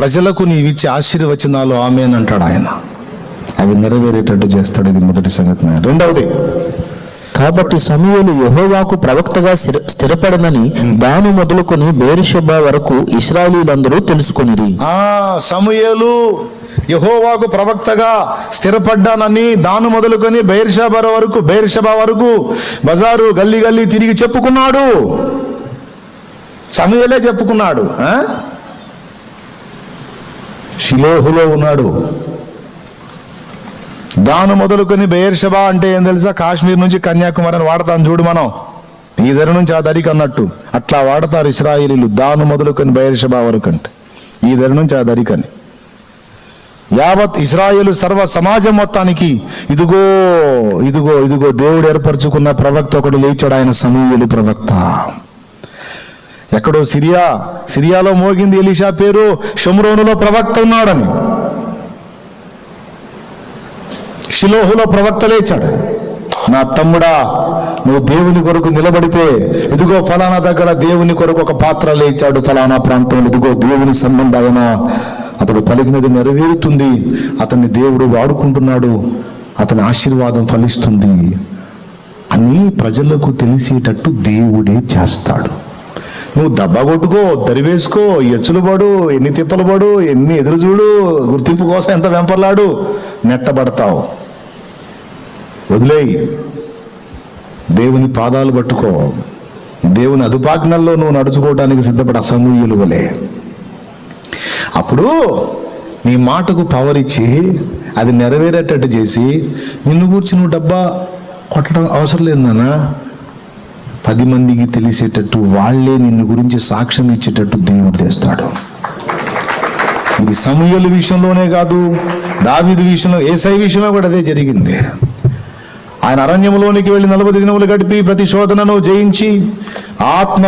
ప్రజలకు నీవిచ్చే ఆశీర్వచనాలు ఆమేన్ అంటాడు ఆయన. అవి నెరవేరేటట్టు చేస్తాడు. ఇది మొదటి సంగతి. రెండవది, కాబట్టి సమూయేలు యెహోవాకు ప్రవక్తగా స్థిరపడనని దాను మొదలుకొని బెయేర్షెబా వరకు ఇశ్రాయేలీయులందరూ తెలుసుకొనిరి. సమూయేలు యెహోవాకు ప్రవక్తగా స్థిరపడ్డానని దాను మొదలుకొని బెయేర్షెబా వరకు బజారు గల్లీ గల్లీ తిరిగి చెప్పుకున్నాడు. సమూయేలే చెప్పుకున్నాడు. షిలోహులో ఉన్నాడు. దాను మొదలుకొని బెయేర్షెబా అంటే ఏం తెలుసా? కాశ్మీర్ నుంచి కన్యాకుమారి అని వాడతాం చూడు మనం, ఈ దరి నుంచి ఆ దరికి అన్నట్టు అట్లా వాడతారు ఇశ్రాయేలీలు. దాను మొదలుకొని బెయేర్షెబా వరకు అంటే ఈ దరి నుంచి ఆ దరికని. యావత్ ఇశ్రాయేలు సర్వ సమాజం మొత్తానికి ఇదిగో ఇదిగో ఇదిగో దేవుడు ఏర్పరచుకున్న ప్రవక్త ఒకడు లేచాడు. ఆయన సమూయేలు ప్రవక్త. ఎక్కడో సిరియాలో మోగింది ఎలీషా పేరు. షోమ్రోనులో ప్రవక్త ఉన్నాడని. షిలోహులో ప్రవక్త లేచాడు. నా తమ్ముడా, నువ్వు దేవుని కొరకు నిలబడితే ఇదిగో ఫలానా దగ్గర దేవుని కొరకు ఒక పాత్ర లేచాడు, ఫలానా ప్రాంతంలో ఇదిగో దేవుని సంబంధమైన అతడు పలికినది నెరవేరుతుంది, అతన్ని దేవుడు వాడుకుంటున్నాడు, అతని ఆశీర్వాదం ఫలిస్తుంది అని ప్రజలకు తెలిసేటట్టు దేవుడే చేస్తాడు. నువ్వు దెబ్బ కొట్టుకో, దరివేసుకో, ఎచ్చులు పడు, ఎన్ని తిప్పలు పడు, ఎన్ని ఎదురు చూడు, గుర్తింపు కోసం ఎంత వెంపర్లాడు, నెట్టబడతావు. వదిలేయి. దేవుని పాదాలు పట్టుకో. దేవుని అదుపాజ్ఞల్లో నువ్వు నడుచుకోవడానికి సిద్ధపడ సమూయేలు వలె. అప్పుడు నీ మాటకు పవర్ ఇచ్చి అది నెరవేరేటట్టు చేసి నిన్ను కూర్చి నువ్వు డబ్బా కొట్టడం అవసరం లేదు నాన్న. 10 మందికి తెలిసేటట్టు, వాళ్ళే నిన్ను గురించి సాక్ష్యం ఇచ్చేటట్టు దేవుడు చేస్తాడు. ఇది సమూయేలు విషయంలోనే కాదు, దావీదు విషయంలో, యేసయ్య విషయంలో కూడా అదే జరిగింది. ఆయన అరణ్యంలోనికి వెళ్ళి 40 దినములు గడిపి ప్రతి శోధనను జయించి ఆత్మ